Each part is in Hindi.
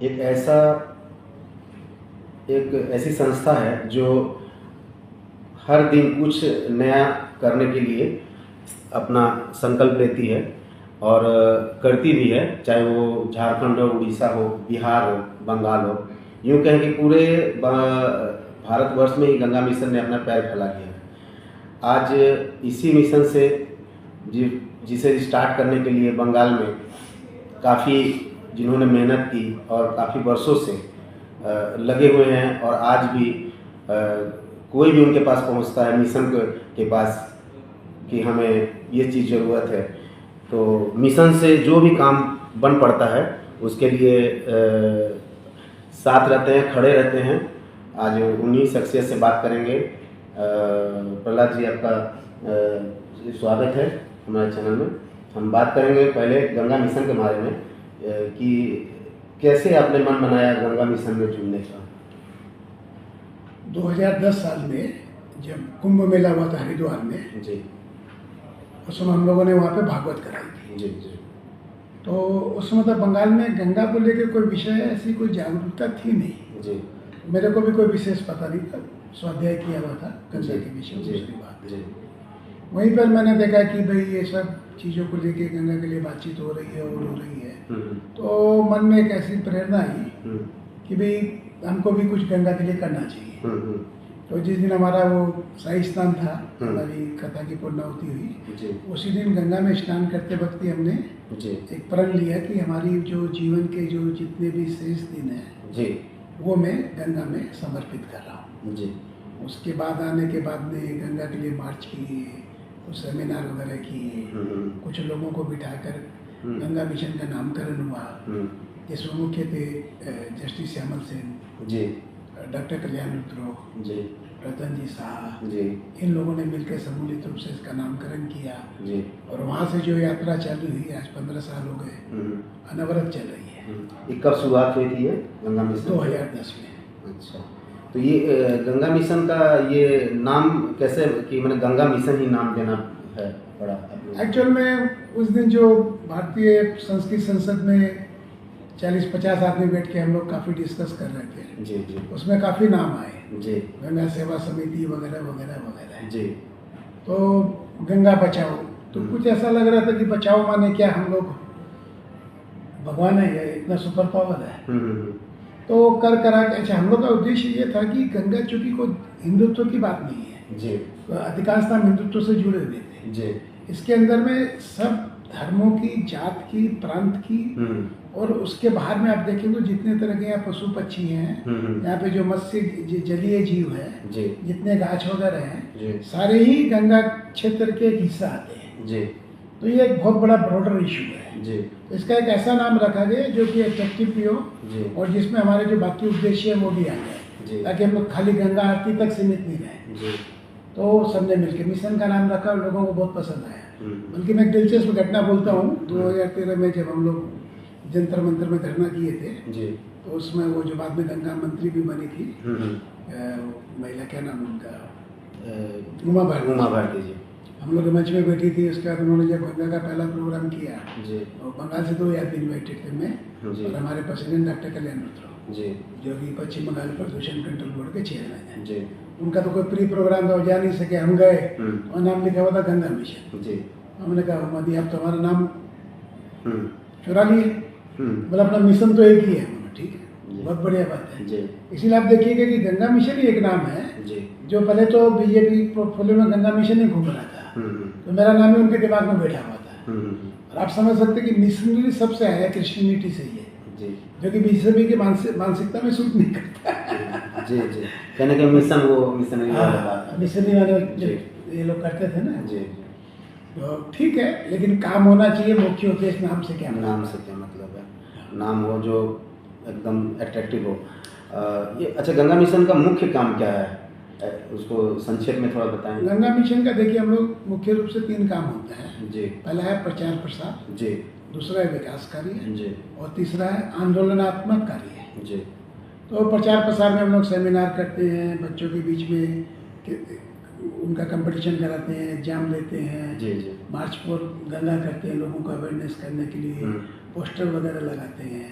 एक ऐसी संस्था है जो हर दिन कुछ नया करने के लिए अपना संकल्प लेती है और करती भी है, चाहे वो झारखंड हो, उड़ीसा हो, बिहार हो, बंगाल हो। यूँ कहें कि पूरे भारतवर्ष में ही गंगा मिशन ने अपना पैर फैला दिया है। आज इसी मिशन से जिसे स्टार्ट करने के लिए बंगाल में काफ़ी जिन्होंने मेहनत की और काफ़ी वर्षों से लगे हुए हैं, और आज भी कोई भी उनके पास पहुंचता है मिशन के पास कि हमें ये चीज़ ज़रूरत है, तो मिशन से जो भी काम बन पड़ता है उसके लिए साथ रहते हैं, खड़े रहते हैं। आज उन्हीं शख्सियत से बात करेंगे। प्रहलाद जी, आपका स्वागत है हमारे चैनल में। हम बात करेंगे पहले गंगा मिशन के बारे में कि कैसे आपने मन बनाया गंगा मिशन में जुड़ने का। 2010 साल में जब कुंभ मेला हुआ था हरिद्वार में जी, उस समय हम लोगों ने वहाँ पे भागवत कराई थी। जी जी। तो उस समय तो बंगाल में गंगा को लेकर कोई विषय ऐसी कोई जागरूकता थी नहीं जी मेरे को भी कोई विशेष पता नहीं था। स्वाध्याय किया हुआ था गंगा के विषय में, जी दूसरी बात। जी वहीं पर मैंने देखा कि भाई ये सब चीज़ों को लेके गंगा के लिए बातचीत हो रही है और हो रही है। तो मन में एक ऐसी प्रेरणा आई कि भाई हमको भी कुछ गंगा के लिए करना चाहिए। तो जिस दिन हमारा वो शाही स्नान था, हमारी कथा की पूर्णाहुति हुई, उसी दिन गंगा में स्नान करते वक्त ही हमने एक प्रण लिया कि हमारी जो जीवन के जो जितने भी शेष दिन हैं वो मैं गंगा में समर्पित कर रहा हूँ। उसके बाद आने के बाद में गंगा के लिए मार्च किए, कुछ सेमिनार वगैरह किए, कुछ लोगों को बिठाकर गंगा मिशन का नामकरण हुआ, जिसमें मुख्य थे जस्टिस श्यामल सेन, डॉक्टर कल्याण रुद्रो, रतन जी शाह, इन लोगों ने मिलकर सम्मिलित रूप से इसका नामकरण किया। और वहाँ से जो यात्रा चालू हुई, आज 15 साल हो गए, अनवरत चल रही है। ये कब शुरुआत हुई थी ये गंगा मिशन? 2010 में। अच्छा, तो ये गंगा मिशन का ये नाम कैसे कि मैंने गंगा मिशन ही नाम देना है पड़ा? एक्चुअल में उस दिन जो भारतीय संस्कृत संसद में 40-50 आदमी बैठ के हम लोग काफ़ी डिस्कस कर रहे थे। जी। उसमें काफ़ी नाम आए, गंगा सेवा समिति वगैरह वगैरह वगैरह। जी। तो गंगा बचाओ, तो कुछ ऐसा लग रहा था कि बचाओ माने क्या, हम लोग भगवान है या इतना सुपर पावर है। तो करा के अच्छा, हम लोग का उद्देश्य ये था कि गंगा चूंकि कोई हिंदुत्व की बात नहीं है, तो अधिकांश नाम हिंदुत्व से जुड़े हुए थे। इसके अंदर में सब धर्मों की, जात की, प्रांत की, और उसके बाहर में आप देखेंगे जितने तरह के यहाँ पशु पक्षी हैं, यहाँ पे जो मत्स्य जलीय जीव है, जितने गाछ वगैरह हैं, सारे ही गंगा क्षेत्र के एक हिस्सा आते हैं। तो ये एक बहुत बड़ा ब्रॉडर इशू है। तो इसका एक ऐसा नाम रखा गया जो कि एट्रैक्टिव भी हो और जिसमें हमारे जो बाकी उद्देश्य है वो भी आ जाए, ताकि हम लोग खाली गंगा आरती तक सीमित नहीं रहे। तो सबने मिलकर मिशन का नाम रखा और लोगों को बहुत पसंद आया। बल्कि मैं एक दिलचस्प घटना बोलता हूँ। 2013 में जब हम लोग जंतर मंतर में धरना किए थे, तो उसमें वो जो बाद में गंगा मंत्री भी बनी थी, महिला, क्या नाम उनका, उमा भारती जी, हम लोग मंच में बैठी थी। उसके बाद उन्होंने जब गंगा का पहला प्रोग्राम किया, और बंगाल से 2 आदमी इन्वाइटेड थे, मैं और हमारे प्रेसिडेंट डॉक्टर कल्याण रुद्रो, जो कि पश्चिम बंगाल प्रदूषण कंट्रोल बोर्ड के चेयरमैन हैं। उनका तो कोई प्री प्रोग्राम था, जा नहीं सके, हम गए और नाम लिखा हुआ था गंगा मिशन। हमने कहा मोदी आप तो हमारा नाम चुरा लिए, मतलब अपना मिशन तो एक ही है। ठीक है, बहुत बढ़िया बात है। इसीलिए आप देखिएगा कि गंगा मिशन ही एक नाम है, जो पहले तो बीजेपी पोर्टफोलियो में गंगा मिशन ही घूम रहा था, तो मेरा नाम ही उनके दिमाग में बैठा हुआ था। और आप समझ सकते कि मिशनरी सबसे आया क्रिश्चियनिटी से ही है, जो कि बीजेपी की मानसिकता में सूट नहीं करता। कहने का मिशन वो मिशनरी वाले ये लोग करते थे ना। तो ठीक है, लेकिन काम होना चाहिए। मुख्य उद्देश्य नाम से क्या मतलब है, नाम हो जो एकदम अट्रैक्टिव हो। ये अच्छा, गंगा मिशन का मुख्य काम क्या है, उसको संक्षेप में थोड़ा बताएं। गंगा मिशन का देखिए, हम लोग मुख्य रूप से 3 काम होते हैं। पहला है प्रचार प्रसार, दूसरा है विकास कार्य, और तीसरा है आंदोलनात्मक कार्य। तो प्रचार प्रसार में हम लोग सेमिनार करते हैं, बच्चों के बीच में उनका कंपटीशन कराते हैं, एग्जाम लेते हैं, जी जी। मार्च फॉर गंगा करते हैं, लोगों को अवेयरनेस करने के लिए पोस्टर वगैरह लगाते हैं,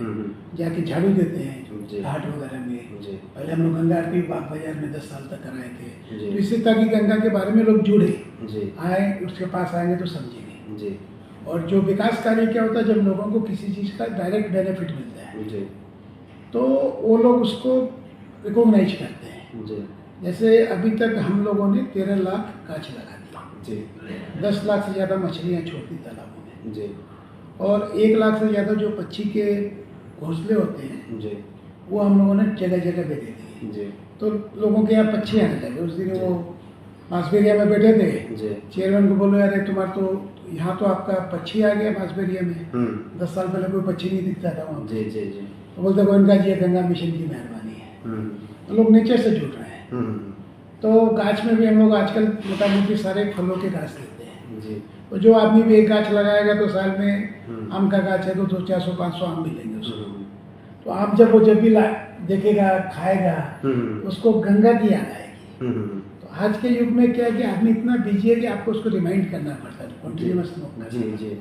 जाके झाड़ू देते हैं जी। घाट वगैरह में। जी पहले हम लोग गंगा आरती बाग बाजार में 10 साल तक कराए थे। जी। तो इससे ताकि गंगा के बारे में लोग जुड़े, जी आए, उसके पास आएंगे तो समझेंगे। जी और जो विकास कार्य क्या होता है, जब लोगों को किसी चीज़ का डायरेक्ट बेनिफिट मिलता है जी तो वो लोग उसको रिकॉग्नाइज करते हैं। जी जैसे अभी तक हम लोगों ने 13 लाख गाछ लगा दिया, जी 10 लाख से ज़्यादा मछलियाँ छोड़ दी तालाबों में, जी और 1 लाख से ज़्यादा जो पक्षी के घोंसले होते हैं जी वो हम लोगों ने जगह जगह पे दे दिए। जी तो लोगों के यहाँ पक्षी आने लगे। उस दिन वो बांसबेरिया में बैठे थे, जी चेयरमैन को बोलो यार तुम्हारा तो यहाँ तो आपका पक्षी आ गया बांसबेरिया में, 10 साल पहले कोई पक्षी नहीं दिखता था वहाँ। जी जी जी तो बोलते गोयनका जी गंगा मिशन की मेहरबानी है। तो लोग नीचे से जुड़ रहे हैं। तो गाछ में भी हम लोग आजकल मोटामोटी सारे फलों के गाछ लेते हैं। जी तो जो आदमी भी एक गाछ लगाएगा तो साल में आम का गाछ है तो 400-500 आम मिलेंगे उसको। तो आप जब वो जब भी देखेगा, खाएगा, उसको गंगा की याद आएगी। तो आज के युग में क्या है कि आदमी इतना बिजी है कि आपको उसको रिमाइंड करना पड़ता है कंटिन्यूअस स्मोक करना। जी जी।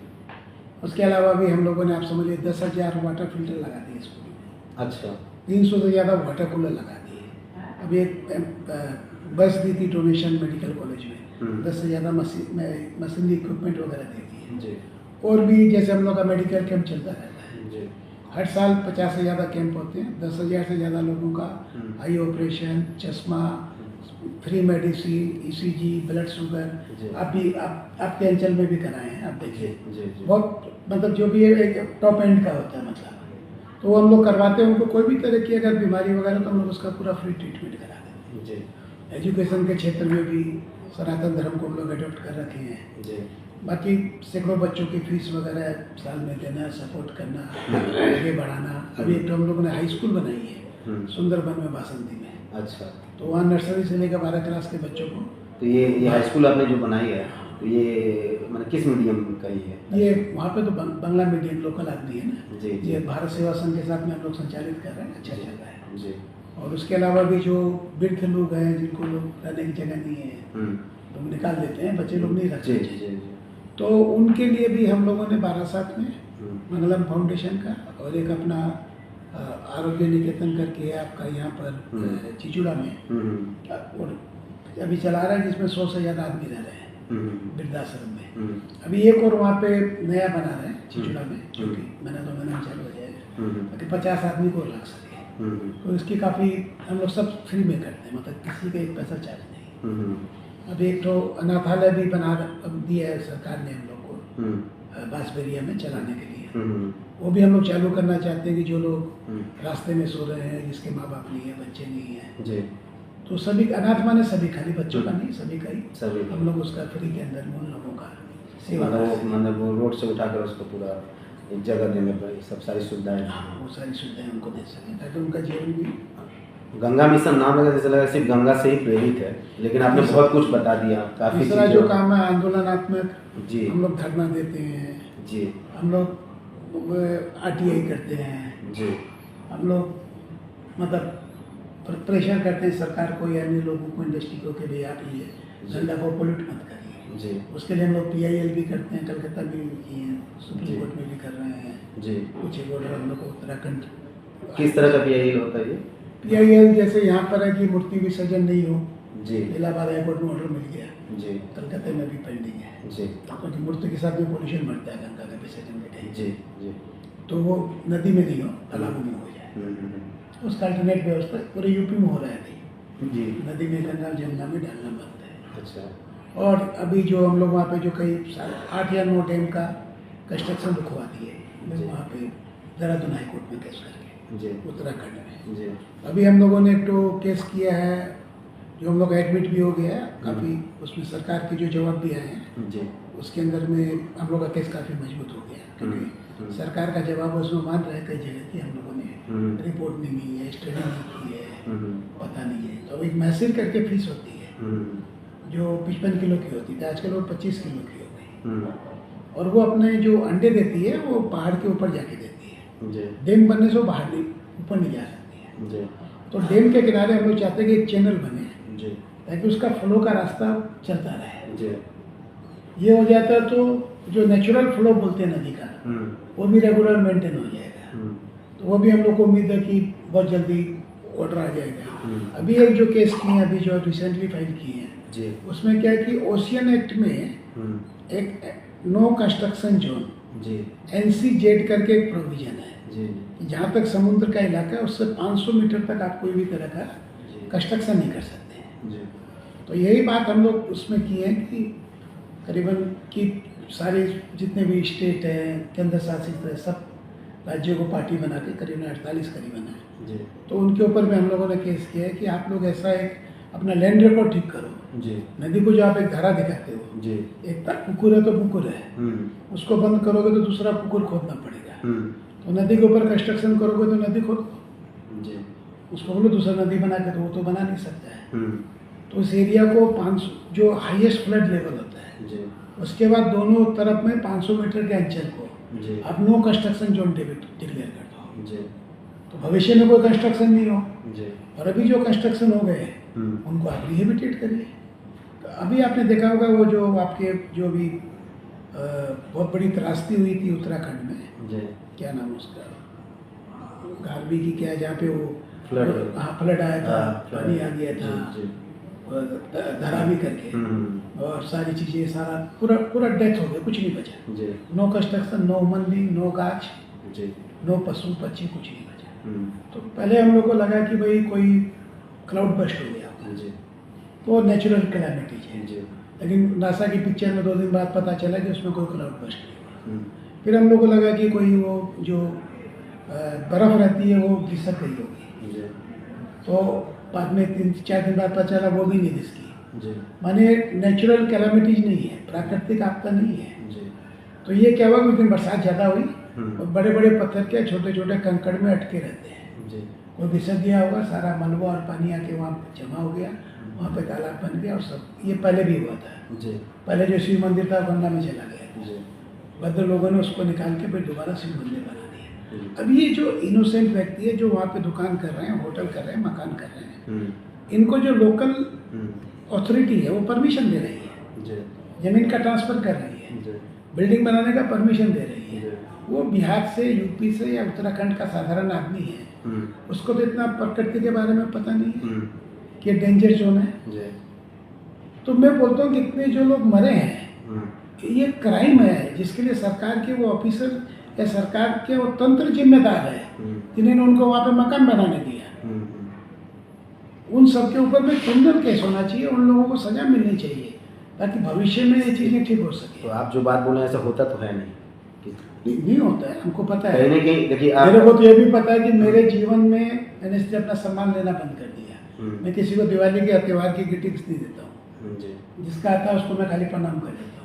उसके अलावा भी हम लोगों ने, आप समझिए, 10,000 वाटर फिल्टर लगा दिए स्कूल में, अच्छा 300 से ज़्यादा वाटर कूलर लगा दिए। अभी एक बस दी थी डोनेशन मेडिकल कॉलेज में, 10 से ज़्यादा मशीनरी इक्विपमेंट वगैरह दे दिए। जी और भी जैसे हम लोग का मेडिकल कैंप चलता रहता है, जी हर साल 50 से ज़्यादा कैंप होते हैं। 10,000 से ज़्यादा लोगों का आई ऑपरेशन, चश्मा, free medicine, ECG, blood sugar आप भी आपके अंचल में भी कराए हैं। आप देखिए जी जी बहुत, मतलब जो भी एक टॉप एंड का होता है, मतलब तो वो हम लोग करवाते हैं। उनको कोई भी तरह की अगर बीमारी वगैरह तो हम लोग उसका पूरा फ्री ट्रीटमेंट करा देते हैं। जी एजुकेशन के क्षेत्र में भी सनातन धर्म को हम लोग अडॉप्ट कर रखे हैं। जी बाकी सैकड़ों बच्चों की फीस वगैरह साल में देना, सपोर्ट करना, आगे बढ़ाना। अभी एक तो हम लोगों ने हाई स्कूल बनाई है सुंदरबन में, बासंती में। अच्छा। तो वहाँ नर्सरी से लेकर 12 क्लास के बच्चों को। तो ये हाई स्कूल आपने जो बनाई है तो ये मतलब किस मीडियम का ही है? ये वहाँ पे तो बांग्ला मीडियम लोकल आदमी है ना। जी जी ये भारत सेवा संघ के साथ में हम लोग संचालित कर रहे हैं, अच्छा चल रहा है। जी। और उसके अलावा भी जो वृद्ध लोग हैं जिनको लोग रहने की जगह नहीं है, लोग निकाल देते हैं, बच्चे लोग नहीं रखते। जी जी जी। तो उनके लिए भी हम लोगों ने बारासात में मंगलम फाउंडेशन का और एक अपना आरोग्य निकेतन करके है आपका यहाँ पर चिचुड़ा में, और अभी चला रहा है, जिसमें 100 से ज़्यादा आदमी रह रहे हैं वृद्धाश्रम में। अभी एक और वहाँ पे नया बना रहे हैं चिचुड़ा में, क्योंकि महीना 2 महीना में चालू हो जाएगा, ताकि 50 आदमी को रख सके। तो इसकी काफ़ी हम लोग सब फ्री में करते हैं, मतलब किसी का 1 पैसा चार्ज नहीं। अब एक तो अनाथालय भी बना दिया है सरकार ने हम लोग को बांसबेरिया में चलाने के लिए। वो भी हम लोग चालू करना चाहते हैं कि जो लोग रास्ते में सो रहे हैं, जिसके माँ बाप नहीं है, बच्चे नहीं हैं, जी। तो सभी अनाथ माने सभी, खाली बच्चों का नहीं, सभी का ही सभी हम लोग उसका फ्री के अंदर उन लोगों का सेवा मतलब वो रोड से उठाकर उसको पूरा एक जगह देने पर सब सारी सुविधाएं, वो सारी सुविधाएं उनको दे सकें, ताकि उनका जीवन भी। गंगा मिशन नाम लगा जैसे लगा सिर्फ गंगा से ही प्रेरित है, लेकिन आपने बहुत कुछ बता दिया, काफी तीसरा जो काम है आंदोलनात्मक, जी हम लोग धरना देते हैं जी, हम लोग RTI करते हैं जी, हम लोग मतलब प्रेशर करते हैं सरकार को या अन्य लोगों को, इंडस्ट्री को, कि भाई आप ये गंगा को पोल्यूट मत करिए। जी उसके लिए हम लोग PIL भी करते हैं, कलकत्ता में भी किए हैं, सुप्रीम कोर्ट में भी कर रहे हैं। जी। कुछ एक ऑर्डर हम लोग को उत्तराखंड। किस तरह का PIL होता है ये? PIL जैसे यहाँ पर है कि मूर्ति विसर्जन नहीं हो, जी इलाहाबाद हाईकोर्ट में ऑर्डर मिल गया, जी कलकत्ता में भी पेंडिंग है, जी, क्योंकि मूर्ति के साथ भी पोल्यूशन बढ़ता है गंगा के विसर्जन के टाइम। जी जी। तो वो नदी में नहीं हो, तालाबों में हो जाए, उसका अल्टरनेट व्यवस्था पूरे यूपी में हो रहा है अभी। जी। नदी में, गंगा जमुना में डालना बंद है। अच्छा। और अभी जो हम लोग वहाँ पे जो कई 8 या 9 डैम का कंस्ट्रक्शन रुकवा दिए, जी। वहाँ पे देहरादून हाईकोर्ट में केस करके, जी उत्तराखंड में। जी अभी हम लोगों ने एक तो केस किया है, जो हम लोग एडमिट भी हो गया है काफ़ी, उसमें सरकार के जो जवाब भी आए हैं, जी उसके अंदर में हम लोग का केस काफ़ी मजबूत हो गया, क्योंकि सरकार का जवाब उसमें मान रहे कई जगह की हम लोगों ने रिपोर्ट नहीं की है, स्टडी नहीं की है, पता नहीं है। तो एक मैसेज करके फीस होती है जो 55 किलो की होती थी, आजकल वो 25 किलो की हो गई, और वो अपने जो अंडे देती है वो पहाड़ के ऊपर जाके देती है। जी डैम बनने से वो बाहर नहीं, ऊपर नहीं जा सकती है। जी तो डैम के किनारे हम लोग चाहते हैं कि एक चैनल बने, जी ताकि उसका फ्लो का रास्ता चलता रहे। जी। ये हो जाता है तो जो नेचुरल फ्लो बोलते हैं नदी का, वो भी रेगुलर मेंटेन हो जाएगा। तो वो भी हम लोग को उम्मीद है कि बहुत जल्दी ऑर्डर आ जाएगा। अभी एक जो केस किए हैं, अभी जो रिसेंटली फाइल किए हैं जी। उसमें क्या है कि ओशियन एक्ट में एक नो कंस्ट्रक्शन जोन जी। NCZ करके एक प्रोविजन है जी। कि जहाँ तक समुद्र का इलाका है उससे 500 मीटर तक आप कोई भी तरह का कंस्ट्रक्शन नहीं कर सकते हैं। जी। तो यही बात हम लोग उसमें किए हैं कि करीबन कि सारे जितने भी स्टेट हैं, केंद्र शासित है, सब राज्यों को पार्टी बना के करीबन 48 करीबन है। जी। तो उनके ऊपर भी हम लोगों ने केस किया है कि आप लोग ऐसा एक अपना लैंड रिकॉर्ड ठीक करो। जी। नदी को जो आप एक धारा दिखाते हो, जी। एक पुकुर है तो पुकुर है, उसको बंद करोगे तो दूसरा पुकुर खोदना पड़ेगा। तो नदी के ऊपर कंस्ट्रक्शन करोगे तो नदी खोदो, जी। उसको बोलो दूसरा नदी बना के, तो वो तो बना नहीं सकता है। तो उस एरिया को 500 जो हाईएस्ट फ्लड लेवल होता है, जी। उसके बाद दोनों तरफ में 500 मीटर के अंचल को जी। आप नो कंस्ट्रक्शन जोन डिक्लेयर कर दो। जी। तो भविष्य में कोई कंस्ट्रक्शन नहीं हो। जी। और अभी जो कंस्ट्रक्शन हो गए उनको आप रिहेबिटेट करिए। तो अभी आपने देखा होगा वो जो आपके जो भी बहुत बड़ी त्रासदी हुई थी उत्तराखंड में, जी। क्या नाम उसका, घारवी की क्या, जहाँ पे वो फ्लड, हाँ फ्लड आया था, पानी आ गया था, जी। धरावी करके, और सारी चीज़ें सारा पूरा डेथ हो गया, कुछ नहीं बचा। जी। No construction, no human being, no गाछ, जी। नो पशु पक्षी, कुछ नहीं बचा। तो पहले हम लोग को लगा कि भाई कोई क्लाउड बस्ट हो गया होगा, जी। तो नेचुरल कैलामिटीज है। जी। लेकिन नासा की पिक्चर में 2 दिन बाद पता चला कि उसमें कोई क्लाउड बस्ट नहीं हुआ। फिर हम लोग को लगा कि कोई वो जो बर्फ़ रहती है वो घिसक गई होगी। जी। तो बाद में 3-4 दिन बाद पता चला वो भी नहीं घिसकी। जी। माने नेचुरल कैलामिटीज नहीं है, प्राकृतिक आपदा नहीं है। जी। तो ये क्या हुआ, उस दिन बरसात ज़्यादा हुई और बड़े बड़े पत्थर के छोटे छोटे कंकड़ में अटके रहते हैं। जी। वो घिसक गया होगा, सारा मलबा और पानी आके वहाँ जमा हो गया, वहाँ पे तालाब बन गया और सब। ये पहले भी हुआ था। जी। पहले जो शिव मंदिर था गंगा में चला गया। जी। भद्र लोगों ने उसको निकाल के फिर दोबारा शिव मंदिर बना दिया। अब ये जो इनोसेंट व्यक्ति है जो वहाँ पे दुकान कर रहे हैं, होटल कर रहे हैं, मकान कर रहे हैं, इनको जो लोकल अथॉरिटी है वो परमिशन दे रही है, जी। जमीन का ट्रांसफर कर रही है, जी। बिल्डिंग बनाने का परमिशन दे रही है। जी। वो बिहार से, यूपी से या उत्तराखंड का साधारण आदमी है, उसको तो इतना प्रकृति के बारे में पता नहीं है कि डेंजर जोन है। जी। तो मैं बोलता हूँ कि इतने जो लोग मरे हैं, ये क्राइम है जिसके लिए सरकार के वो ऑफिसर या सरकार के वो तंत्र जिम्मेदार है जिन्होंने उनको वहाँ पे मकान बनाने दिया। उन सब के ऊपर में क्रिमिनल केस होना चाहिए, उन लोगों को सजा मिलनी चाहिए ताकि भविष्य में ये चीज़ें ठीक हो सके। तो आप जो बात बोले ऐसा होता तो है नहीं, नहीं होता है, हमको पता है। कहीं ना कहीं देखिए मेरे को तो ये भी पता है कि मेरे जीवन में मैंने इसलिए अपना सम्मान लेना बंद कर दिया। मैं किसी को दिवाली के त्योहार की ग्रीटिंग्स नहीं देता हूँ। जिसका आता है उसको मैं खाली प्रणाम कर देता हूँ।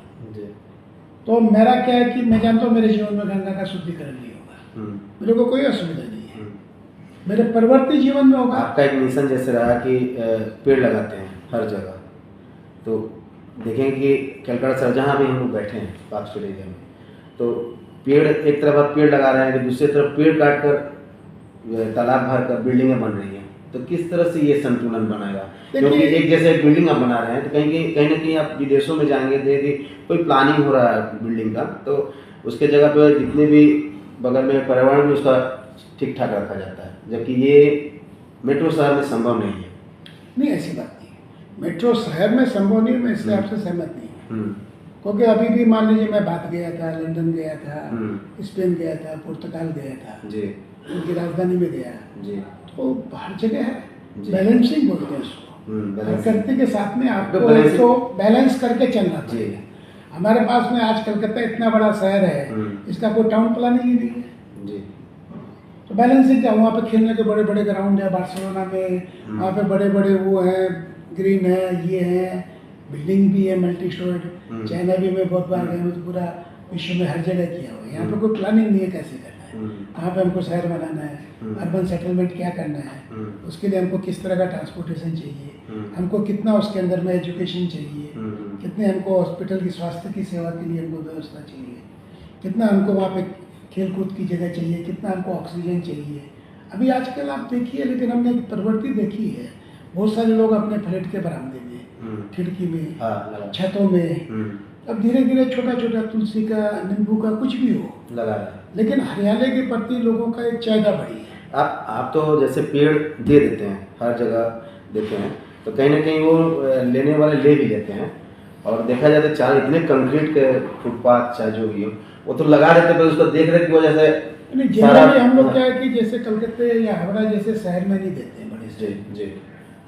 तो मेरा क्या है कि मैं जानता हूँ मेरे जीवन में गंगा का शुद्धिकरण नहीं होगा, मेरे को कोई असुविधा नहीं है, मेरे परवर्ती जीवन में होगा। आपका एक मिशन जैसे रहा कि पेड़ लगाते हैं हर जगह, तो देखेंगे कि कलकत्ता सर जहाँ भी हम लोग बैठे हैं पार्क एरिया में, तो पेड़ एक तरफ आप पेड़ लगा रहे हैं कि दूसरी तरफ पेड़ काट कर तालाब भर कर बिल्डिंगें बन रही हैं, तो किस तरह से ये संतुलन बनाएगा? क्योंकि एक जैसे बिल्डिंग आप बना रहे हैं तो कहीं ना कहीं आप विदेशों में जाएंगे देखिए कोई प्लानिंग हो रहा है बिल्डिंग का, तो उसके जगह पर जितने भी बगल में पर्यावरण भी उसका ठीक ठाक रखा जाता है, जबकि ये मेट्रो शहर में संभव नहीं है। नहीं, ऐसी बात नहीं, मेट्रो शहर में संभव नहीं, मैं इससे आपसे सहमत नहीं हूँ। क्योंकि अभी भी मान लीजिए मैं बात गया था, लंदन गया था, स्पेन गया था, पुर्तगाल गया था जी, उनकी राजधानी में गया जी, तो हर जगह है बैलेंसिंग बोलते हैं उसको, प्रकृति के साथ में आपको उसको बैलेंस करके चलना चाहिए। हमारे पास में आज कलकत्ता इतना बड़ा शहर है, इसका कोई टाउन प्लानिंग ही नहीं है जी, तो बैलेंसिंग क्या, वहाँ पे खेलने के बड़े बड़े ग्राउंड है बार्सिलोना में, वहाँ पे बड़े बड़े वो हैं, ग्रीन है, ये है, बिल्डिंग भी है मल्टी स्टोर्ड। चाइना भी मैं बहुत बार गया हूँ, तो पूरा विश्व में हर जगह किया हुआ है। यहाँ पे कोई प्लानिंग नहीं है कैसे करना है, कहाँ पे हमको शहर बनाना है, अर्बन सेटलमेंट क्या करना है, उसके लिए हमको किस तरह का ट्रांसपोर्टेशन चाहिए, हमको कितना उसके अंदर में एजुकेशन चाहिए, कितने हमको हॉस्पिटल की स्वास्थ्य की सेवा के लिए हमको व्यवस्था चाहिए, कितना हमको वहाँ पे खेल कूद की जगह चाहिए, कितना हमको ऑक्सीजन चाहिए। अभी आजकल आप देखिए, लेकिन हमने एक प्रवृत्ति देखी है, बहुत सारे लोग अपने फ्लैट के बरामदे में खिड़की में, हाँ लगा। छतों में। अब धीरे धीरे छोटा छोटा तुलसी का, नींबू का, कुछ भी हो लगा रहे हैं। लेकिन हरियाली के प्रति लोगों का एक चाहता बढ़ी है। आप तो जैसे पेड़ दे देते हैं, हर जगह देते हैं, तो कहीं ना कहीं वो लेने वाले ले भी लेते हैं। और देखा जाए तो चार इतने कंक्रीट के फुटपाथ चाहे जो भी हो, वो तो लगा देते हैं, उसको देख रेख की वजह से नहीं, जनरली हम लोग क्या है कि जैसे कलकत्ते या हावड़ा जैसे शहर में नहीं देते हैं बड़े जी से। जी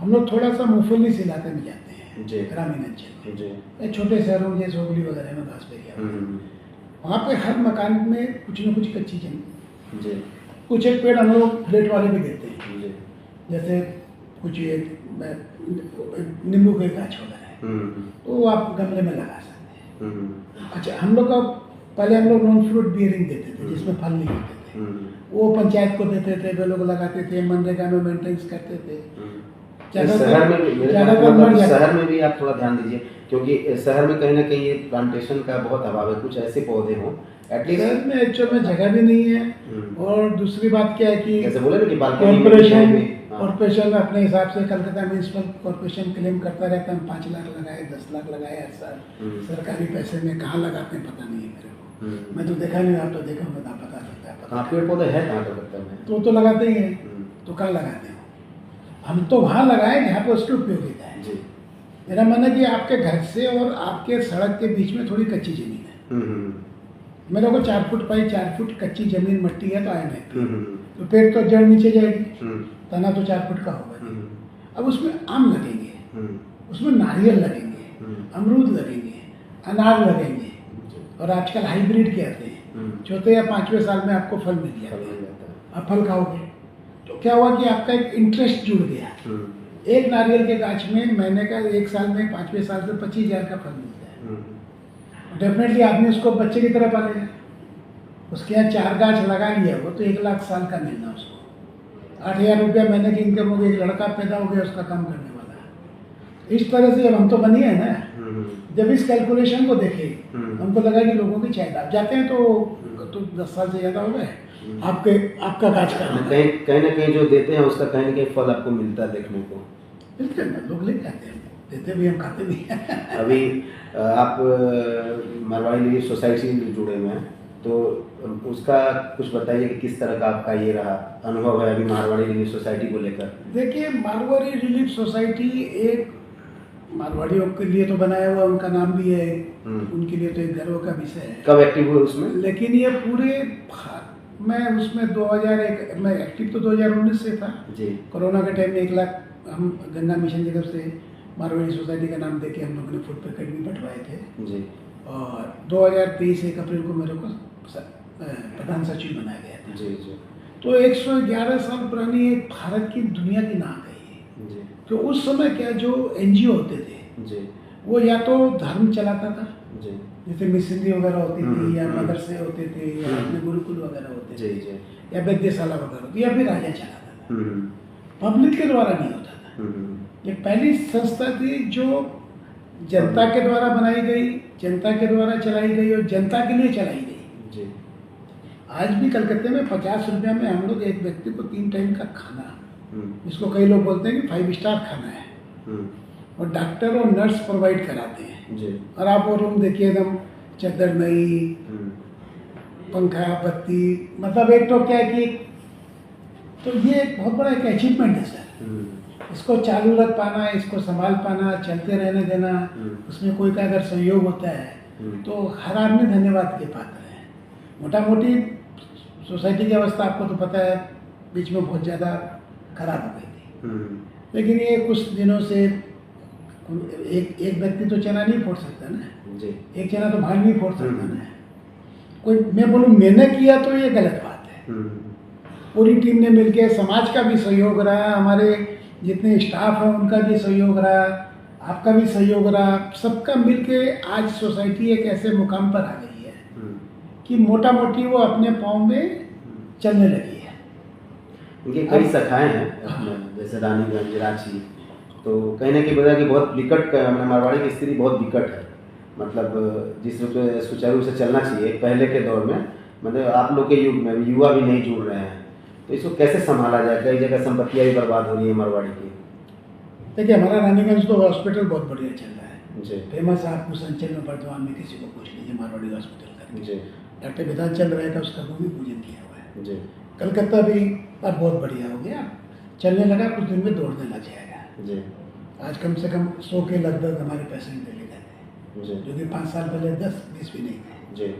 हम लोग थोड़ा सा मुफल्ली से इलाके में जाते हैं, जी। ग्रामीण अंचल में, जी। या छोटे शहरों जैसे हुगली वगैरह में, बांसबेरिया में, हम्म, वहाँ पे हर मकान में कुछ न कुछ कच्ची जमीन, जी कुछ एक पेड़ हम लोग प्लेट वाले भी देते हैं, जी। जैसे कुछ एक नींबू के गाछ वगैरह है, तो वो आप गमले में लगा सकते हैं। अच्छा, हम लोग का पहले हम लोग नॉन फ्रूट बियरिंग देते थे जिसमें फल नहीं होते थे, वो पंचायत को देते थे, वे लोग लगाते थे, मनरेगा में मेंटेनेंस करते थे। शहर में भी मतलब शहर में भी आप थोड़ा ध्यान दीजिए, क्योंकि शहर में कहीं ना कहीं ये प्लांटेशन का बहुत अभाव है, कुछ ऐसे पौधे हों एटलीस्ट। शहर में एक्चुअल में जगह भी नहीं है, और दूसरी बात क्या है कि जैसे बोले ना कि बालकनी में कॉर्पोरेशन अपने हिसाब से, कलकत्ता म्यूनिसिपल कॉर्पोरेशन क्लेम करता रहता है, हम 5 लाख लगाए, 10 लाख लगाए हर साल। सरकारी पैसे में कहाँ लगाते हैं पता नहीं है मेरे को, मैं तो देखा नहीं, आप तो देखा होगा, पता लगता है। कहाँ पेड़ पौधे हैं कहाँ कलकत्ता में, तो लगाते ही हैं, तो कहाँ लगाते हैं? हम तो वहाँ लगाए जहाँ पर उसकी उपयोगिता है। जी। मेरा मानना है कि आपके घर से और आपके सड़क के बीच में थोड़ी कच्ची जमीन है। मेरे को 4 फुट पाई 4 फुट कच्ची जमीन मट्टी है तो आए में, तो पेड़ तो जड़ नीचे जाएगी, तना तो 4 फुट का होगा। अब उसमें आम लगेंगे, उसमें नारियल लगेंगे, अमरूद लगेंगे, अनार लगेंगे, और आजकल हाइब्रिड के आते हैं, चौथे या 5वें साल में आपको फल मिल जाता है, आप फल खाओगे। तो क्या हुआ कि आपका एक इंटरेस्ट जुड़ गया। एक नारियल के गाछ में महीने का, 1 साल में, 5वें साल से 25,000 का फल मिलता है। डेफिनेटली आदमी उसको बच्चे की तरह पालेगा। उसके यहाँ 4 गाछ लगा लिया, वो तो 1 लाख साल का मिलना उसको, 8,000 रुपया महीने की इनकम हो गई, एक लड़का पैदा हो गया उसका काम करने वाला है। इस तरह से जब हम तो बनी है ना, जब इस कैलकुलेशन को देखे, हमको लगा कि लोगों की चाहिए। आप जाते हैं तो 10 साल से ज़्यादा हो गए आपका गाछ का कहीं ना कहीं जो देते हैं उसका कहीं ना कहीं फल आपको मिलता है देखने को। बिल्कुल ना, लोग ले जाते हैं, देते भी, हम खाते भी हैं। अभी आप मारवाड़ी लिली सोसाइटी से जुड़े हुए हैं, तो उसका कुछ बताइए कि किस तरह का आपका ये रहा अनुभव है अभी मारवाड़ी रिलीफ सोसाइटी को लेकर। देखिए, मारवाड़ी रिलीफ सोसाइटी एक मारवाड़ियों के लिए तो बनाया हुआ, उनका नाम भी है, उनके लिए तो एक गर्व का विषय है। कब एक्टिव हुए उसमें? लेकिन ये पूरे मैं उसमें 2001 मैं एक्टिव तो 2019 से था जी। कोरोना के टाइम में 1 लाख हम गंगा मिशन की तरफ से मारवाड़ी सोसाइटी का नाम देके हम लोगों ने फूड पैकेट भी बंटवाए थे जी। और 2023 1 अप्रैल को मेरे को प्रधान सचिव बनाया गया था। जी जी। तो 111 साल पुरानी एक भारत की दुनिया की नाक है ये। जी। तो उस समय क्या जो एनजीओ होते थे जी। वो या तो धर्म चलाता था, जी। जैसे मिशनरी वगैरह होती थी, या मदरसे होते थे, या अपने गुरुकुल वगैरह होते जी थे, जी। या वैद्यशाला वगैरह होती, या फिर राजा चलाता था। पब्लिक के द्वारा नहीं होता था। ये पहली संस्था थी जो जनता के द्वारा बनाई गई, जनता के द्वारा चलाई गई और जनता के लिए चलाई गई। जी। आज भी कलकत्ते में 50 रुपया में हम लोग एक व्यक्ति को 3 टाइम का खाना, जिसको कई लोग बोलते हैं कि 5 स्टार खाना है, और डॉक्टर और नर्स प्रोवाइड कराते हैं। जी। और आप वो रूम देखिए, एकदम चादर नई, पंखा, बत्ती, मतलब एक तो क्या है कि तो ये एक बहुत बड़ा एक अचीवमेंट है सर। इसको चालू रख पाना, इसको संभाल पाना, चलते रहने देना, उसमें कोई का अगर सहयोग होता है तो हर आदमी धन्यवाद के पात्र है। मोटा मोटी सोसाइटी की अवस्था आपको तो पता है, बीच में बहुत ज़्यादा खराब हो गई थी, लेकिन ये कुछ दिनों से एक व्यक्ति तो चना नहीं फोड़ सकता ना जी। एक चना तो भाग नहीं फोड़ सकता ना कोई। मैं बोलूँ मैंने किया तो ये गलत बात है। पूरी टीम ने मिलकर, समाज का भी सहयोग रहा, हमारे जितने स्टाफ हैं उनका भी सहयोग रहा, आपका भी सहयोग रहा, सबका मिलके आज सोसाइटी एक ऐसे मुकाम पर आ गई है कि मोटा मोटी वो अपने पाँव में चलने लगी है। उनकी कई शाखाएं हैं, जैसे रानीगंज, रांची, तो कहीं ना कहीं बताया कि बहुत विकट, मारवाड़ी की स्थिति बहुत विकट है, मतलब जिस रूप से सुचारू रूप से चलना चाहिए पहले के दौर में, मतलब आप लोग के युग में युवा भी नहीं जुड़ रहे हैं, तो इसको कैसे संभाला जाए? कई जगह संपत्तियाँ भी बर्बाद हो रही है मारवाड़ी की। देखिए हमारा रानीगंज तो हॉस्पिटल बहुत बढ़िया चल रहा है, जी फेमस है। आप उस अंचल में वर्धमान में किसी को पूछ लीजिए मारवाड़ी हॉस्पिटल करके। जी डॉक्टर विधानचंद राय का उसका भूमि पूजन किया हुआ है। जी कलकत्ता भी अब बहुत बढ़िया हो गया, चलने लगा, कुछ दिन में दौड़ने लग जाएगा। जी आज कम से कम 100 के लगभग हमारे पेशेंट डेली रहते हैं, जी जो कि 5 साल पहले 10-20 भी नहीं थे। जी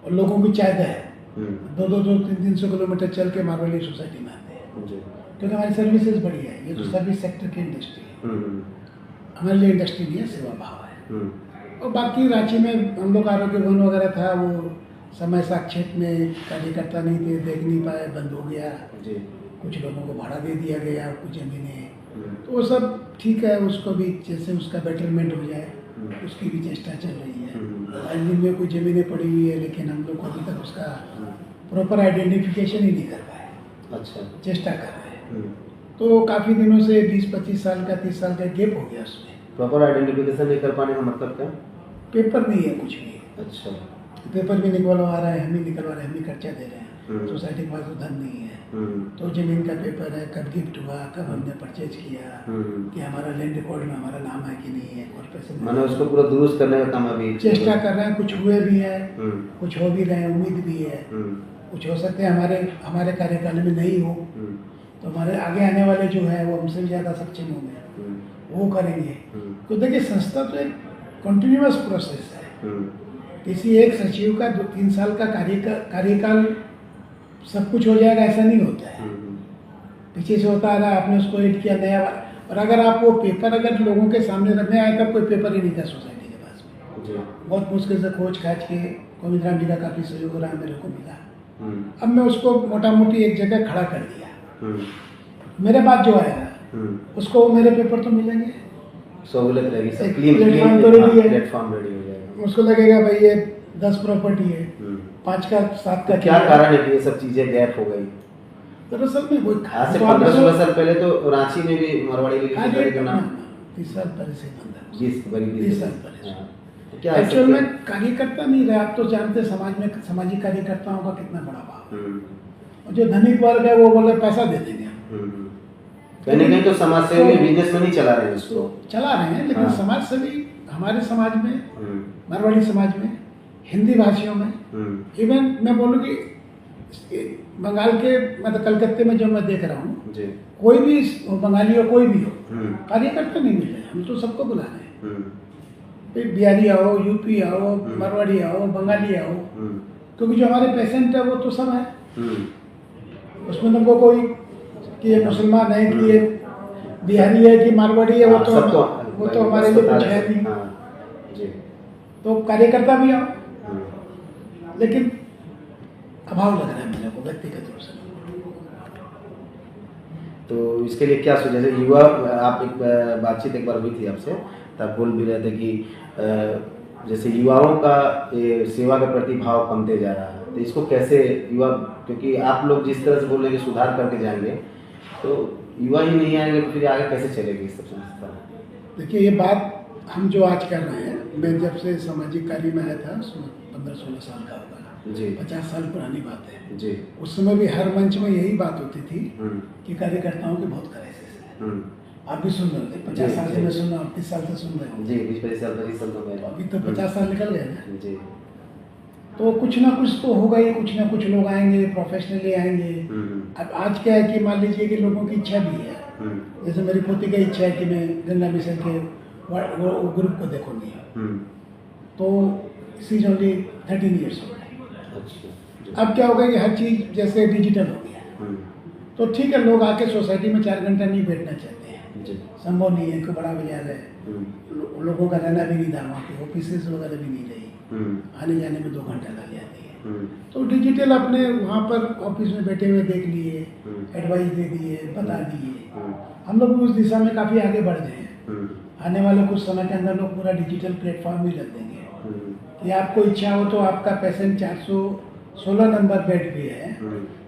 और लोगों की चाहता है हम्म 200-300 किलोमीटर चल के मारवाड़ी सोसाइटी में आते हैं, जी क्योंकि हमारी सर्विसेज बढ़िया है। ये तो सर्विस सेक्टर की इंडस्ट्री है, हम्म हमारे लिए इंडस्ट्री नहीं है, सेवा भाव है। हम्म और बाकी रांची में हम लोग आरोग्य भवन वगैरह था, वो समय साक्षेप में कार्यकर्ता नहीं थे, देख नहीं पाए, बंद हो गया। जी कुछ लोगों को भाड़ा दे दिया गया, कुछ ज़मीनें, हम्म तो वो सब ठीक है। उसको भी जैसे उसका बेटरमेंट हो जाए, हम्म उसकी भी चेष्टा चल रही है। हम्म राजनीति में कुछ ज़मीनें पड़ी हुई है, लेकिन हम लोग अभी तक उसका प्रॉपर आइडेंटिफिकेशन ही नहीं कर पाए, अच्छा चेष्टा कर रहे हैं। हम्म तो काफ़ी दिनों से 20-25 साल का 30 साल का गैप हो गया उसमें। प्रॉपर आइडेंटिफिकेशन नहीं कर पाने का मतलब क्या? पेपर नहीं है कुछ भी, अच्छा पेपर भी निकलवा रहा है, हम ही निकलवा रहे हैं, हम ही खर्चा दे रहे हैं। सोसाइटी के पास तो धन नहीं है, तो जमीन का पेपर है, कब गिफ्ट हुआ, कब हमने परचेज किया, कि हमारा लैंड रिकॉर्ड में हमारा नाम है कि नहीं है, कॉर्पोरेशन मैंने उसको पूरा दुरुस्त करने का काम अभी चेष्टा कर रहे हैं। कुछ हुए भी है, हम्म कुछ हो भी रहे हैं, उम्मीद भी है। हम्म कुछ हो सकते हैं हमारे कार्यकाल में नहीं हो, हम्म तो हमारे आगे आने वाले जो है वो हमसे भी ज़्यादा सक्षम होंगे, वो करेंगे। तो देखिए संस्था तो एक कंटिन्यूअस प्रोसेस है। किसी एक सचिव का 2-3 साल का कार्यकाल सब कुछ हो जाएगा ऐसा नहीं होता है। पीछे से होता आ रहा है, आपने उसको एड किया नया। और अगर आप वो पेपर अगर लोगों के सामने रखने आए, तब कोई पेपर ही नहीं था सोसाइटी के पास में। बहुत मुश्किल से खोज खाज के गोविंद राम जी का काफ़ी सहयोग रहा, मेरे को मिला। अब मैं उसको मोटा मोटी एक जगह खड़ा कर दिया। मेरे बाद जो आएगा उसको मेरे पेपर तो मिलेंगे, सहूलियत रहेगी, सब एक क्लीन प्लेटफॉर्म तो रेडी है। प्लेटफॉर्म रेडी हो जाएगा। उसको लगेगा भाई ये 10 प्रॉपर्टी है, 5 का 7 का क्या कारण है कि ये सब चीजें गैप हो गई? दरअसल में कोई आज से 15-16 साल पहले तो रांची में भी मारवाड़ी लिखी के नाम 30 साल पहले से बंद है। 20 साल पहले। हाँ। तो क्या एक्चुअल में कार्यकर्ता नहीं रहे। आप तो जानते समाज में सामाजिक कार्यकर्ताओं का कितना बड़ा भाव है। और जो धनिक वर्ग है वो बोले पैसा दे देंगे हम। कहीं ना कहीं तो समाज सेवी बिजनेस में नहीं चला रहे हैं इसको, चला रहे हैं, लेकिन हाँ। समाज सेवी हमारे समाज में, मारवाड़ी समाज में, हिंदी भाषियों में, इवन मैं बोलूँ कि बंगाल के मतलब कलकत्ते में जो मैं देख रहा हूँ, कोई भी बंगाली हो कोई भी हो, कार्यकर्ता नहीं मिल रहे। हम तो सबको बुला रहे हैं, फिर बिहारी आओ, यूपी आओ, मारवाड़ी आओ, बंगाली आओ, क्योंकि जो हमारे पेशेंट है वो तो सब है। उसमें तुमको कोई कि ये मुसलमान है कि ये बिहारी है कि मारवाड़ी है, वो तो हमारे लिए कुछ है नहीं। तो कार्यकर्ता भी आओ, लेकिन अभाव लग रहा है मेरे को व्यक्तिगत रूप से। तो इसके लिए क्या सोचा? जैसे युवा, आप एक बातचीत एक बार हुई थी आपसे, तब बोल भी रहे थे कि जैसे युवाओं का ये सेवा के प्रति भाव कमते जा रहा है, तो इसको कैसे युवा, क्योंकि आप लोग जिस तरह से बोल रहे हैं कि सुधार करके जाएंगे, तो युवा ही नहीं आएंगे तो फिर आगे कैसे चलेगी इस सब संस्था? देखिए ये बात हम जो आज कर रहे हैं, मैं जब से सामाजिक कार्य में आया था उसमें 15-16 साल का होगा जी, 50 साल पुरानी बात है जी। उस समय भी हर मंच में यही बात होती थी कि कार्यकर्ताओं के बहुत क्राइसिस है। आप भी सुन रहे थे, 50 साल से मैं सुन रहा हूँ, 30 साल से सुन रहे हो जी, 20-25 साल तो गए, अभी तो 50 साल निकल गए ना जी। तो कुछ ना कुछ तो होगा ही, कुछ ना कुछ लोग आएंगे, प्रोफेशनली आएंगे। अब आज क्या है कि मान लीजिए कि लोगों की इच्छा भी है, जैसे मेरी पोती की इच्छा है कि मैं गंगा मिशन के वो ग्रुप को देखूंगी, तो she is only 13 years old. अब क्या होगा कि हर चीज़ जैसे डिजिटल हो गया, तो ठीक है लोग आके सोसाइटी में 4 घंटा नहीं बैठना चाहते हैं, संभव नहीं है, कोई बड़ा बाजार है, लोगों का रहना भी नहीं था, वहाँ पे ऑफिसेज वगैरह भी नहीं रही, आने जाने में 2 घंटा लग जाती है। तो डिजिटल अपने वहाँ पर ऑफिस में बैठे हुए देख लिए, एडवाइस दे दिए, बता दिए। हम लोग उस दिशा में काफ़ी आगे बढ़ गए हैं। आने वाले कुछ समय के अंदर लोग पूरा डिजिटल प्लेटफॉर्म भी रख देंगे कि आपको इच्छा हो तो आपका पेशेंट 416 नंबर बेड पे है,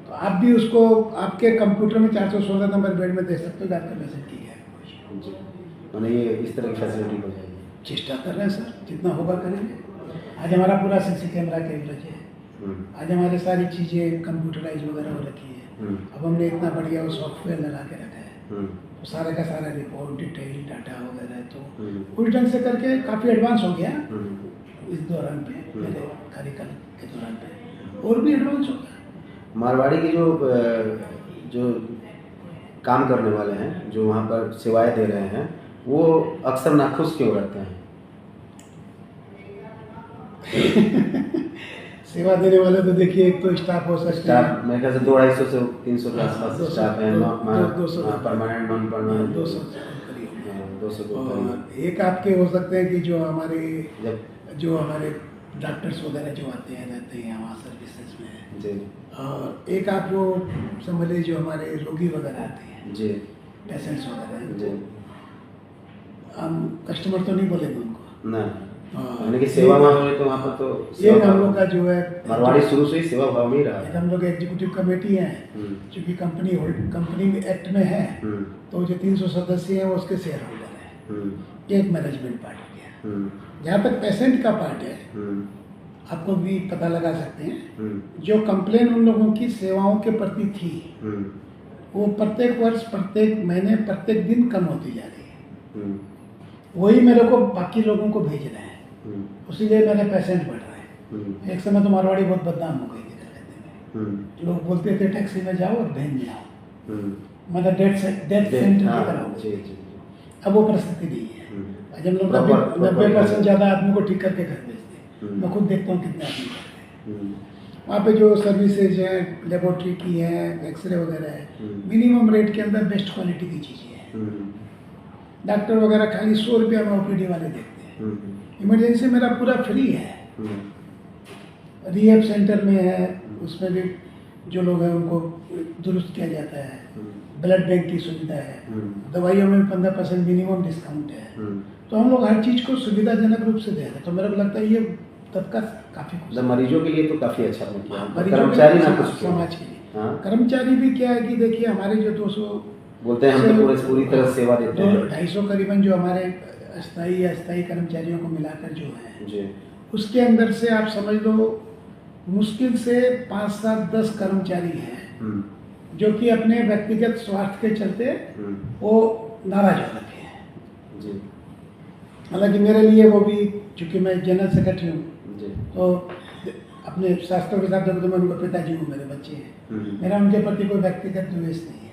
तो आप भी उसको आपके कंप्यूटर में 416 नंबर बेड में दे सकते हो कि आपका पेशेंट ठीक है। मैंने ये इस तरह की फैसिलिटी हो जाएगी, चेष्टा कर रहे हैं सर, जितना होगा करेंगे। आज हमारा पूरा CC कैमरा कवरेज है, आज हमारी सारी चीज़ें कंप्यूटराइज वगैरह हो रखी है। अब हमने इतना बढ़िया वो सॉफ्टवेयर लगा के रखा है, हम्म, तो सारे का सारा रिपोर्ट डिटेल डाटा वगैरह तो हम्म, उस ढंग से करके काफ़ी एडवांस हो गया हम्म। इस दौरान पे, मेरे कार्यकाल के दौरान पे और भी एडवांस हो गया। मारवाड़ी के जो काम करने वाले हैं, जो वहाँ पर सेवाएं दे रहे हैं, वो अक्सर नाखुश क्यों रहते हैं? सेवा देने वाले तो देखिए, एक तो स्टाफ हो सकता स्टाफ है, मेरे ख्याल से 200-250 से 300 के आसपास 200 स्टाफ है, 200 परमानेंट नॉन परमानेंट 200 से करीब है। 200 के करीब। और एक आपके हो सकते हैं कि जब जो हमारे डॉक्टर्स वगैरह जो आते हैं रहते हैं वहाँ सर्विसेज में, जी और एक आप जो समझ लीजिए जो हमारे रोगी वगैरह आते हैं, जी पेशेंट्स वगैरह हैं, जी हम कस्टमर तो नहीं बोलेंगे उनको, ना, हाँ, यानी कि सेवा में हो तो वहाँ पर तो ये सेवा हम लोग का जो है मारवाड़ी शुरू से ही सेवा भाव में ही रहा एक है। हम लोग एग्जीक्यूटिव कमेटी है, चूँकि कंपनी में एक्ट में है, तो जो 300 सदस्य हैं वो उसके शेयर होल्डर है। ये एक मैनेजमेंट पार्ट हो गया। जहाँ तक पेशेंट का पार्ट है, आपको भी पता लगा सकते हैं, जो कंप्लेन उन लोगों की सेवाओं के प्रति थी, वो प्रत्येक वर्ष, प्रत्येक महीने, प्रत्येक दिन कम होती जा रही है। वही मेरे को बाकी लोगों को भेज रहे हैं, उसीलिए मेरे पेशेंट बढ़ रहे हैं। एक समय तो मारवाड़ी बहुत बदनाम हो गई थी कलकत्ते में, लोग बोलते थे टैक्सी में जाओ और बहन में आओ, मतलब डेथ सेंटर की तरह हो गई। अब वो परिस्थिति नहीं है। जब लोग 90% ज़्यादा आदमी को ठीक करके घर भेजते हैं, मैं खुद देखता हूँ कितने आदमी करते हैं। वहाँ पे जो सर्विसेज हैं, लेबोरेटरी की है, एक्सरे वगैरह है, मिनिमम रेट के अंदर बेस्ट क्वालिटी की चीज़ें हैं। डॉक्टर वगैरह खाली 100 रुपया में ओपीडी वाले देखते हैं। इमरजेंसी मेरा पूरा फ्री है, रिहैब सेंटर में है, उसमें भी जो लोग हैं उनको दुरुस्त किया जाता है, ब्लड बैंक की सुविधा है, दवाइयों में 15% मिनिमम डिस्काउंट है। तो हम लोग हर चीज़ को सुविधाजनक रूप से दे रहे हैं, तो मेरे को लगता है ये तबका काफ़ी खुश है। मरीजों के लिए तो काफ़ी अच्छा आपने किया। मरीजों के कर्मचारी लिए, ना कुछ समाज के लिए। हाँ। कर्मचारी भी क्या है कि देखिए हमारे जो 200 बोलते हैं हम तो पूरी तरह सेवा देते हैं, 250 करीबन जो हमारे अस्थायी या अस्थायी कर्मचारियों को मिलाकर जो है जी, उसके अंदर से आप समझ लो मुश्किल से 5, 7, 10 कर्मचारी हैं जो कि अपने व्यक्तिगत स्वार्थ के चलते वो नाराज हो रखे हैं। जी, हालांकि मेरे लिए वो भी, चूँकि मैं जनरल सेक्रेटरी हूँ, जी, तो अपने शास्त्रों के साथ देखो तो मैं उनके पिताजी हूँ, मेरे बच्चे हैं, मेरा उनके प्रति कोई व्यक्तिगत द्वेष नहीं है।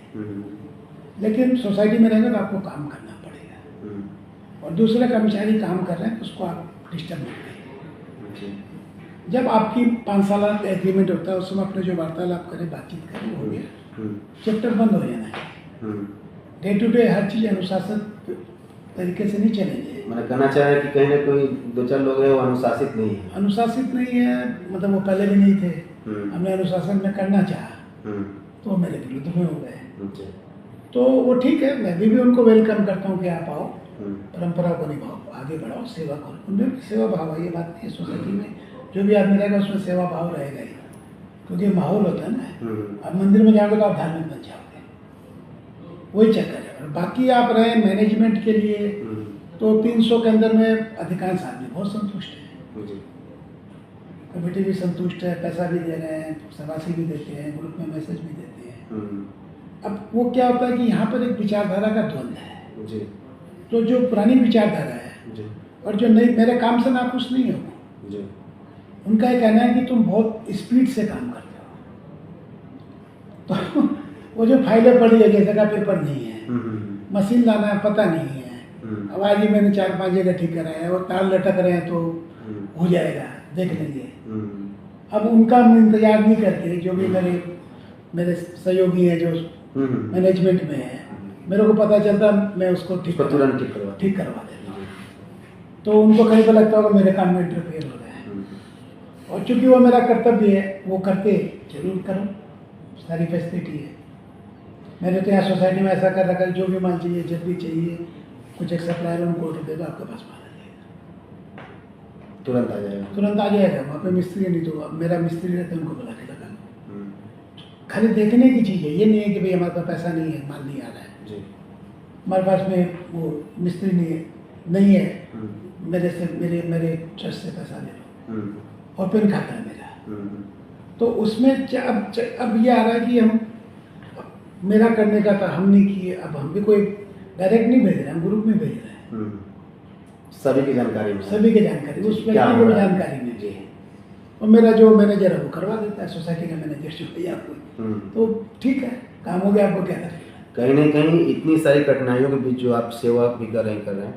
लेकिन सोसाइटी में रहेंगे तो आपको काम करना पड़ेगा, और दूसरे कर्मचारी काम कर रहे हैं तो उसको आप डिस्टर्ब नहीं करें। जब आपकी 5 साल एग्रीमेंट होता है, उस समय अपने जो वार्तालाप करें, बातचीत करें, हो गया, चैप्टर बंद हो जाना है। डे टू डे हर चीज़ अनुशासित तरीके से नहीं चलेंगे। मैंने कहना चाह रहा है कि कहीं ना कोई 2-4 लोग हैं वो अनुशासित नहीं है। अनुशासित नहीं है, मतलब वो पहले भी नहीं थे, हमने अनुशासन में करना चाहा तो मेरे विरुद्ध में हो गए। तो वो ठीक है, मैं भी उनको वेलकम करता हूँ कि आप आओ, परंपरा को निभाओ, आगे बढ़ाओ, सेवा करो। उनमें भी सेवा भाव है, ये बात नहीं है। सोसाइटी में जो भी आदमी रहेगा उसमें सेवा भाव रहेगा ही, क्योंकि माहौल होता है ना। आप मंदिर में जाओगे तो आप धार्मिक बन जाओगे, वही चक्कर है। और बाकी आप रहे मैनेजमेंट के लिए, तो 300 के अंदर में अधिकांश आदमी बहुत संतुष्ट है, कमेटी भी संतुष्ट है, पैसा भी दे रहे हैं, शाबाशी भी देते हैं, ग्रुप में मैसेज भी देते हैं। अब वो क्या होता है कि यहाँ पर एक विचारधारा का द्वंद्व है। जी, तो जो पुरानी विचारधारा है जी, और जो नई, मेरे काम से नाखुश नहीं हो, जी, उनका ये कहना है कि तुम बहुत स्पीड से काम करते हो। तो वो जो फाइलें पड़ी है, जैसे का पेपर नहीं है, मशीन लाना है पता नहीं है, अब आज ही मैंने 4-5 जगह ठीक कराया है, वो तार लटक रहे हैं तो हो जाएगा, देख लेंगे। अब उनका इंतजार नहीं करके, जो भी मेरे सहयोगी हैं जो मैनेजमेंट में है, मेरे को पता चलता, मैं उसको तुरंत ठीक करवा देता हूँ। तो उनको कहीं तो लगता होगा मेरे काम में इंटरफेयर हो रहा है, और चूंकि वो मेरा कर्तव्य है, वो करते जरूर करो, सारी फैसिलिटी है। मैंने तो यहाँ सोसाइटी में ऐसा कर रखा है, जो भी माल चाहिए, जब भी चाहिए, कुछ एक सप्लायर उनको ऑर्डर दे दो, आपके पास माल आ जाएगा, तुरंत आ जाएगा, तुरंत आ जाएगा। वहाँ पे मिस्त्री नहीं, तो अब मेरा मिस्त्री रहता है, उनको बुला के लगा लो। खाली देखने की चीज़ है, ये नहीं है कि भाई हमारे पास पैसा नहीं है, माल नहीं आ रहा है जी, हमारे पास में वो मिस्त्री नहीं है, मेरे से मेरे ट्रस्ट से पैसा ले लो, और पेन खाता है मेरा। तो उसमें अब ये आ रहा है कि हम मेरा करने का था, हम नहीं किए, अब हम भी कोई डायरेक्ट नहीं भेज रहे, हम ग्रुप में भेज रहे हैं। सभी की जानकारी में सभी की जानकारी, उस क्या व्यक्ति हो को भी रहा है? जानकारी मिल रही है। और मेरा जो मैनेजर है वो करवा देता है, सोसाइटी का मैनेजर जो भैया आपको, तो ठीक है, काम हो गया, आपको क्या करें। कहीं ना कहीं इतनी सारी कठिनाइयों के बीच जो आप सेवा भी कर रहे हैं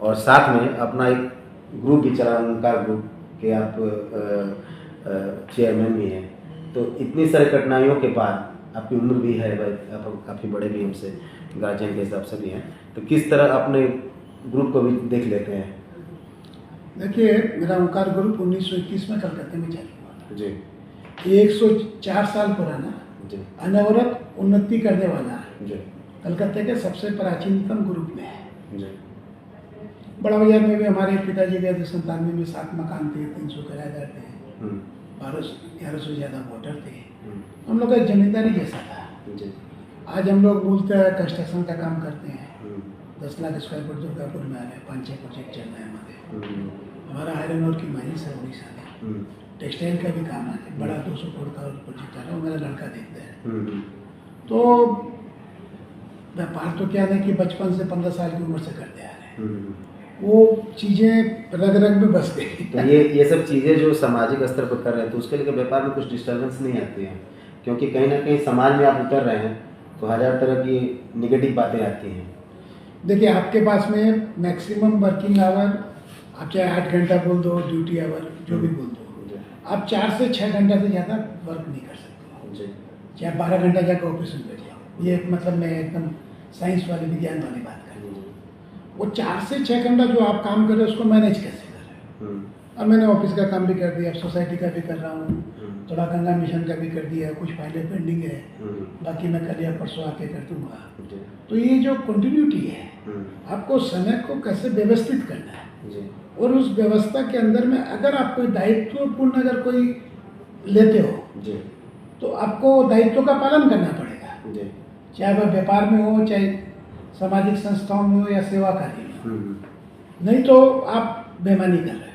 और साथ में अपना एक ग्रुप भी चला, उनका ग्रुप के आप चेयरमैन भी हैं, तो इतनी सारी कठिनाइयों के बाद आपकी उम्र भी है भाई, आप काफ़ी बड़े भी हमसे गार्जियन के हिसाब से भी हैं, तो किस तरह अपने ग्रुप को भी देख लेते हैं? देखिए, मेरा ओंकार ग्रुप 1921 में कलकत्ते में चालू हुआ जी ये 104 साल पुराना, जी अनवरत उन्नति करने वाला जी कलकत्ते के सबसे प्राचीनतम ग्रुप में है। जी बड़ा बाजार में भी हमारे पिताजी के 97 में 7 मकान थे, 300 किराएदार थे, 1100 से ज़्यादा वोटर थे। हम लोग का एक जमींदारी जैसा था। जी आज हम लोग मूलतः कंस्ट्रक्शन का काम करते हैं। 10 लाख स्क्वायर फुट दुर्गापुर में आ रहे हैं, 5-6 प्रोजेक्ट चल रहे हैं हमारे। हमारा आयरन और की माइनिंग है उड़ीसा में, टेक्सटाइल का भी काम है, बड़ा 200 करोड़ का प्रोजेक्ट आ रहा है, वो मेरा लड़का देखता है। तो व्यापार तो क्या है कि बचपन से 15 साल की उम्र से करते आ रहे हैं, वो चीज़ें रग रग में बस गई। तो ये सब चीज़ें जो सामाजिक स्तर पर कर रहे हैं, तो उसके लिए व्यापार में कुछ डिस्टर्बेंस नहीं आती है? क्योंकि कहीं ना कहीं समाज में आप उतर रहे हैं तो हज़ार तरह की निगेटिव बातें आती हैं। देखिए, आपके पास में मैक्सिमम वर्किंग आवर, आप चाहे 8 घंटा बोल दो, ड्यूटी आवर जो भी बोल दो, आप 4 से 6 घंटा से ज़्यादा वर्क नहीं कर सकते जी चाहे 12 घंटा जाकर ऑफिस में बैठ जाओ। ये मतलब मैं एकदम साइंस वाली, विज्ञान वाली बात कर रहा हूँ। वो 4 से 6 घंटा जो आप काम कर रहे हो उसको मैनेज कैसे कर रहे हो? अब मैंने ऑफिस का काम भी कर दिया, अब सोसाइटी का भी कर रहा हूँ, थोड़ा गंगा मिशन का भी कर दिया, कुछ फाइलें पेंडिंग है, बाकी मैं कल या परसों आके कर दूंगा। तो ये जो कंटिन्यूटी है, आपको समय को कैसे व्यवस्थित करना है, और उस व्यवस्था के अंदर में अगर आप कोई दायित्वपूर्ण अगर कोई लेते हो तो आपको दायित्व का पालन करना पड़ेगा, चाहे वह व्यापार में हो, चाहे सामाजिक संस्थाओं में हो या सेवा कार्य में हो। नहीं तो आप बेईमानी कर रहे हो।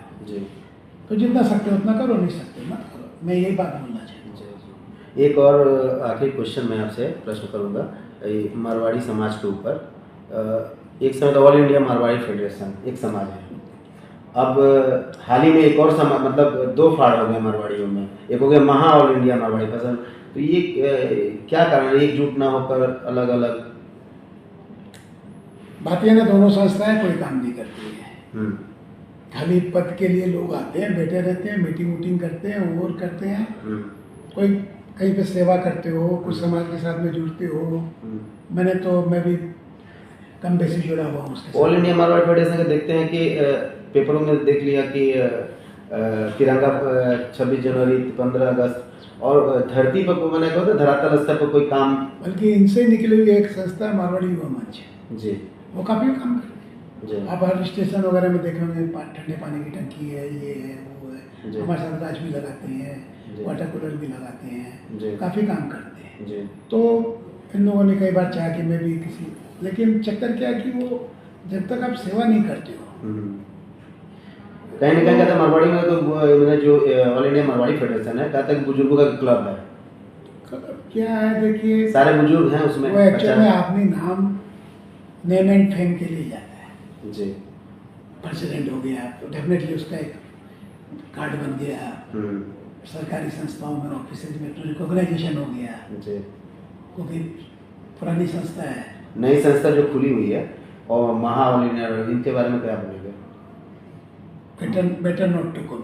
तो जितना सकते हो उतना करो, नहीं सकते मत करो। मैं यही बात बोलना चाहता हूँ। एक और आखिरी क्वेश्चन मैं आपसे प्रश्न करूँगा मारवाड़ी समाज के ऊपर। एक समय तो ऑल इंडिया मारवाड़ी फेडरेशन एक समाज है, अब हाल ही में एक और समाज, मतलब 2 फाड़ हो गए मारवाड़ियों में, एक हो गया महा ऑल इंडिया मारवाड़ी फेडरेशन। तो ये क्या कारण है एकजुट ना होकर अलग अलग? बात यह ना, दोनों संस्थाएं कोई काम नहीं करती है। खाली पद के लिए लोग आते हैं, बैठे रहते हैं, मीटिंग वूटिंग करते हैं और करते हैं। कोई कहीं पे सेवा करते हो, कुछ समाज के साथ में जुड़ते हो। मैं भी कम बेसी जुड़ा हुआ हूँ उसके साथ। ऑल इंडिया मारवाड़ी फेडरेशन के देखते हैं कि पेपरों में देख लिया कि तिरंगा 26 जनवरी 15 अगस्त और धरती पर मैंने कहा था धरातल स्तर पर कोई काम, बल्कि इनसे निकली हुई एक संस्था है मारवाड़ी युवा मंच जी, वो काफ़ी काम करती है। आप हर स्टेशन वगैरह में देखेंगे, ठंडे पानी की टंकी है, ये है, वो है। हमारे साथ राज भी लगाते हैं, वाटर कूलर भी लगाते हैं, काफ़ी काम करते हैं। तो इन लोगों ने कई बार चाहा कि मैं भी किसी, लेकिन चक्कर क्या है कि वो जब तक आप सेवा नहीं करते हो, कहीं ना कहीं कहते हैं मारवाड़ी में तो मैंने जो ऑल इंडिया मारवाड़ी फेडरेशन है, कहते हैं बुजुर्गों का क्लब है। क्या है, देखिए सारे बुजुर्ग हैं उसमें। वो एक्चुअली में आदमी नाम नेम एंड फेम के लिए जाता है जी, प्रेसिडेंट हो गया तो डेफिनेटली उसका एक कार्ड बन गया, सरकारी संस्थाओं में ऑफिस में तो रिकॉग्नाइजेशन हो गया जी, क्योंकि पुरानी संस्था है। नई संस्था जो खुली हुई है और महा ऑल इंडिया, इनके बारे में क्या बोलेंगे? Better not to comment.